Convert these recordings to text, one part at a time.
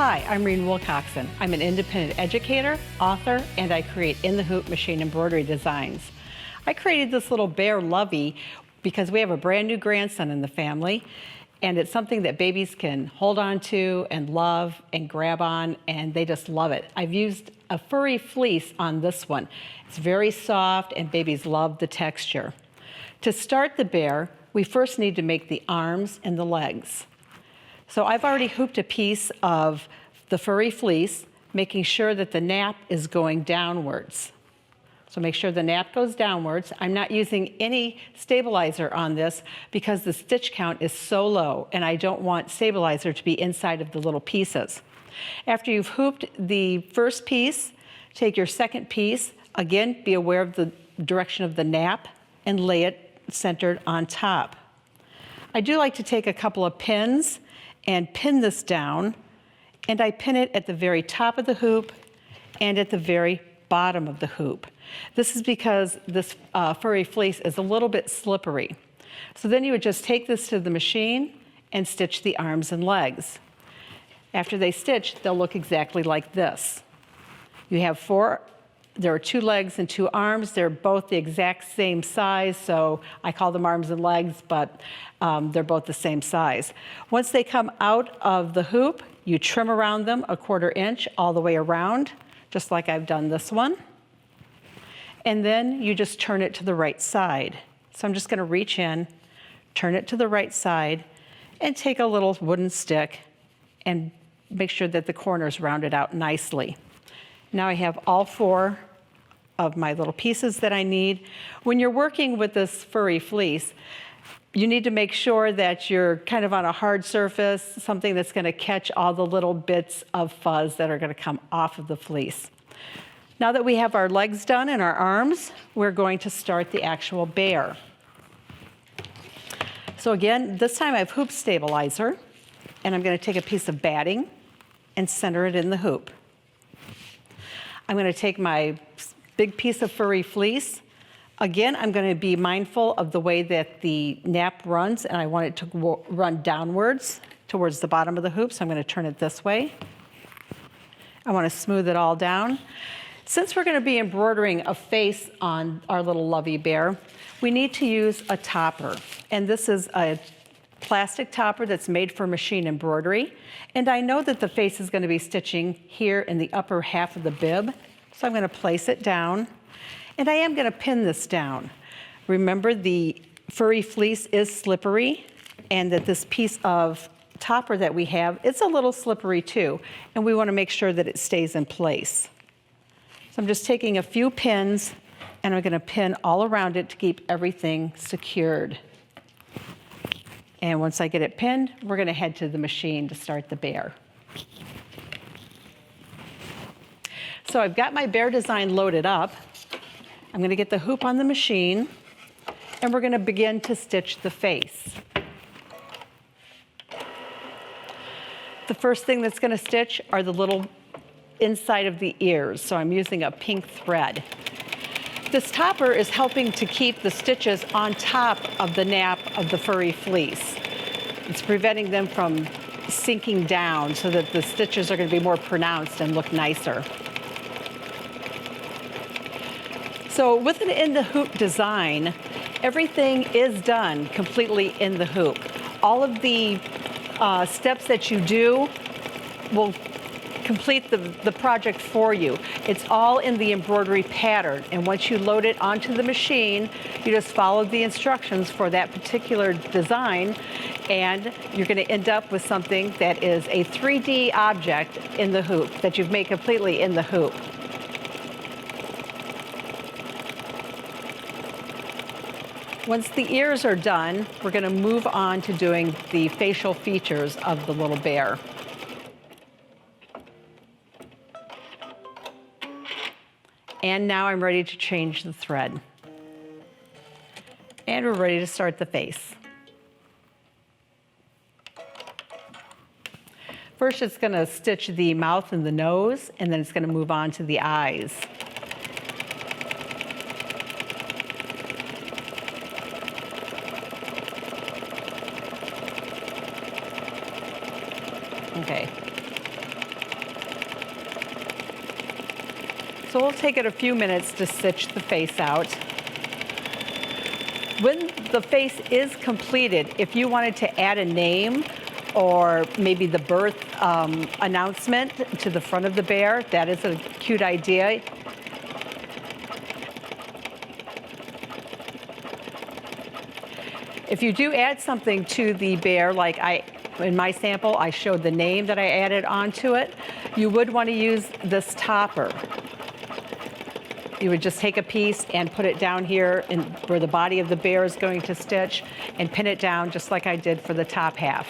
Hi, I'm Reen Wilcoxson. I'm an independent educator, author, and I create in-the-hoop machine embroidery designs. I created this little bear, Lovey, because we have a brand new grandson in the family, and it's something that babies can hold on to and love and grab on, and they just love it. I've used a furry fleece on this one. It's very soft, and babies love the texture. To start the bear, we first need to make the arms and the legs. So I've already hooped a piece of the furry fleece, making sure that the nap is going downwards. So make sure the nap goes downwards. I'm not using any stabilizer on this because the stitch count is so low and I don't want stabilizer to be inside of the little pieces. After you've hooped the first piece, take your second piece, again, be aware of the direction of the nap and lay it centered on top. I do like to take a couple of pins and pin this down, and I pin it at the very top of the hoop and at the very bottom of the hoop. This is because this furry fleece is a little bit slippery. So then you would just take this to the machine and stitch the arms and legs. After they stitch, they'll look exactly like this. You have there are 2 legs and 2 arms. They're both the exact same size, so I call them arms and legs, but they're both the same size. Once they come out of the hoop, you trim around them 1/4 inch all the way around, just like I've done this one. And then you just turn it to the right side. So I'm just gonna reach in, turn it to the right side, and take a little wooden stick and make sure that the corners rounded out nicely. Now I have all 4 of my little pieces that I need. When you're working with this furry fleece, you need to make sure that you're kind of on a hard surface, something that's gonna catch all the little bits of fuzz that are gonna come off of the fleece. Now that we have our legs done and our arms, we're going to start the actual bear. So again, this time I've hoop stabilizer, and I'm gonna take a piece of batting and center it in the hoop. I'm gonna take my big piece of furry fleece. Again, I'm gonna be mindful of the way that the nap runs, and I want it to run downwards towards the bottom of the hoop, so I'm gonna turn it this way. I wanna smooth it all down. Since we're gonna be embroidering a face on our little Lovey bear, we need to use a topper. And this is a plastic topper that's made for machine embroidery. And I know that the face is gonna be stitching here in the upper half of the bib. So I'm gonna place it down, and I am gonna pin this down. Remember, the furry fleece is slippery, and that this piece of topper that we have, it's a little slippery too, and we wanna make sure that it stays in place. So I'm just taking a few pins, and I'm gonna pin all around it to keep everything secured. And once I get it pinned, we're gonna head to the machine to start the bear. So I've got my bear design loaded up. I'm gonna get the hoop on the machine, and we're gonna begin to stitch the face. The first thing that's gonna stitch are the little inside of the ears, so I'm using a pink thread. This topper is helping to keep the stitches on top of the nap of the furry fleece. It's preventing them from sinking down so that the stitches are going to be more pronounced and look nicer. So with an in-the-hoop design, everything is done completely in the hoop. All of the steps that you do will complete the project for you. It's all in the embroidery pattern, and once you load it onto the machine, you just follow the instructions for that particular design, and you're gonna end up with something that is a 3D object in the hoop, that you've made completely in the hoop. Once the ears are done, we're gonna move on to doing the facial features of the little bear. And now I'm ready to change the thread. And we're ready to start the face. First, it's gonna stitch the mouth and the nose, and then it's gonna move on to the eyes. Okay. So we'll take it a few minutes to stitch the face out. When the face is completed, if you wanted to add a name or maybe the birth announcement to the front of the bear, that is a cute idea. If you do add something to the bear, like in my sample, I showed the name that I added onto it, you would want to use this topper. You would just take a piece and put it down here where the body of the bear is going to stitch and pin it down just like I did for the top half.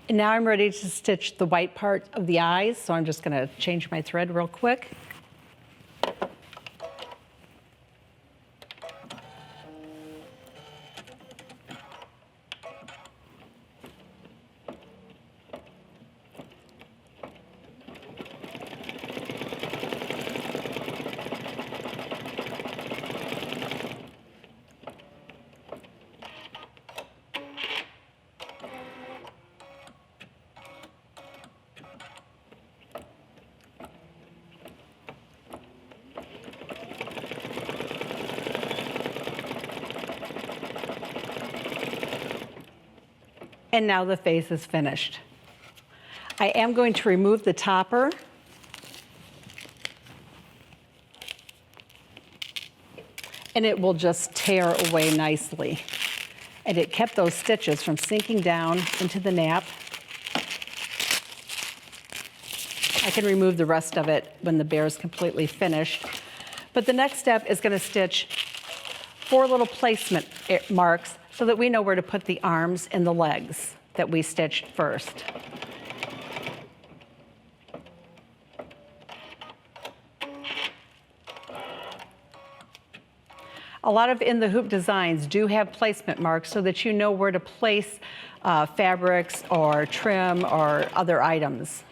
And now I'm ready to stitch the white part of the eyes, so I'm just going to change my thread real quick. And now the face is finished. I am going to remove the topper. And it will just tear away nicely. And it kept those stitches from sinking down into the nap. I can remove the rest of it when the bear is completely finished. But the next step is going to stitch 4 little placement marks so that we know where to put the arms and the legs that we stitched first. A lot of In the Hoop designs do have placement marks so that you know where to place fabrics or trim or other items.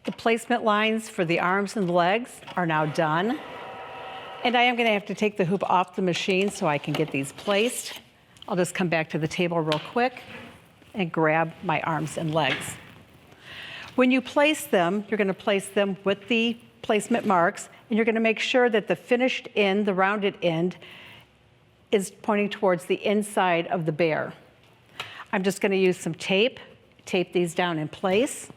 The placement lines for the arms and the legs are now done. And I am going to have to take the hoop off the machine so I can get these placed. I'll just come back to the table real quick and grab my arms and legs. When you place them, you're going to place them with the placement marks, and you're going to make sure that the finished end, the rounded end, is pointing towards the inside of the bear. I'm just going to use some tape these down in place,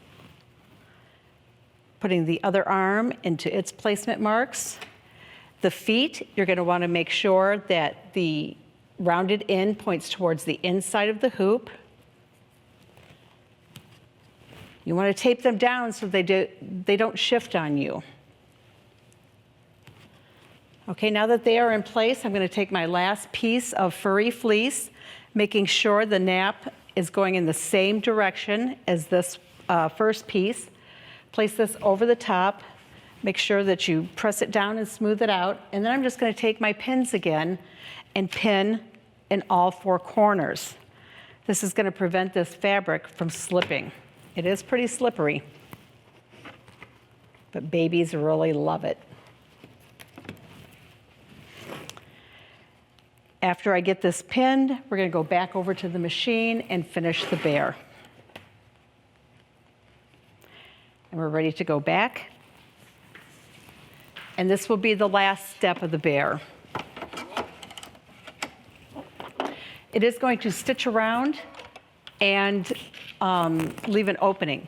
putting the other arm into its placement marks. The feet, you're going to want to make sure that the rounded end points towards the inside of the hoop. You want to tape them down so they don't shift on you. Okay, now that they are in place, I'm going to take my last piece of furry fleece, making sure the nap is going in the same direction as this first piece. Place this over the top. Make sure that you press it down and smooth it out. And then I'm just going to take my pins again and pin in all 4 corners. This is going to prevent this fabric from slipping. It is pretty slippery, but babies really love it. After I get this pinned, we're going to go back over to the machine and finish the bear. And we're ready to go back. And this will be the last step of the bear. It is going to stitch around and leave an opening.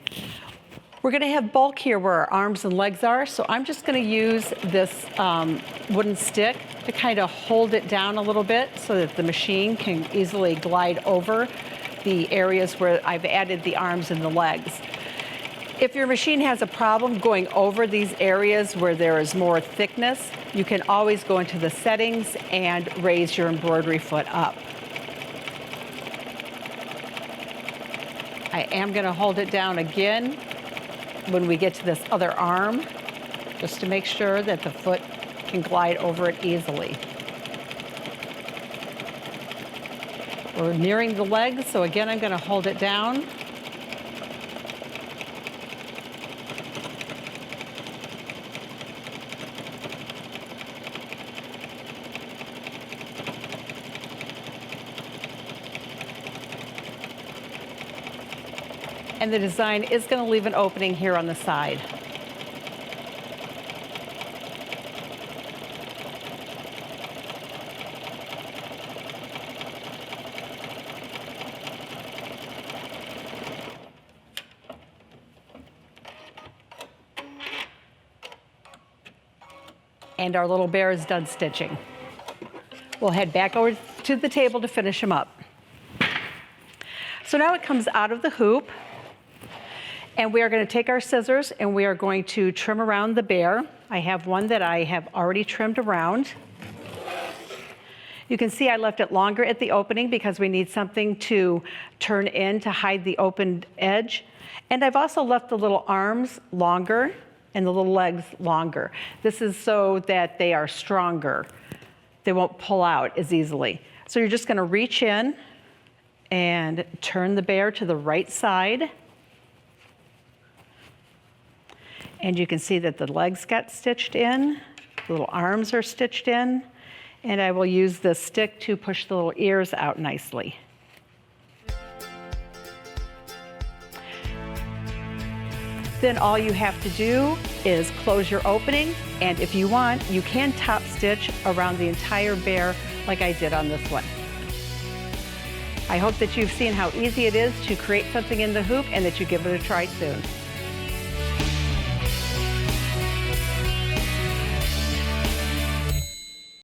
We're going to have bulk here where our arms and legs are, so I'm just going to use this wooden stick to kind of hold it down a little bit so that the machine can easily glide over the areas where I've added the arms and the legs. If your machine has a problem going over these areas where there is more thickness, you can always go into the settings and raise your embroidery foot up. I am going to hold it down again when we get to this other arm, just to make sure that the foot can glide over it easily. We're nearing the legs, so again, I'm going to hold it down. And the design is going to leave an opening here on the side. And our little bear is done stitching. We'll head back over to the table to finish him up. So now it comes out of the hoop. And we are going to take our scissors and we are going to trim around the bear. I have one that I have already trimmed around. You can see I left it longer at the opening because we need something to turn in to hide the opened edge. And I've also left the little arms longer and the little legs longer. This is so that they are stronger. They won't pull out as easily. So you're just going to reach in and turn the bear to the right side. And you can see that the legs got stitched in, the little arms are stitched in, and I will use this stick to push the little ears out nicely. Then all you have to do is close your opening, and if you want, you can top stitch around the entire bear like I did on this one. I hope that you've seen how easy it is to create something in the hoop and that you give it a try soon.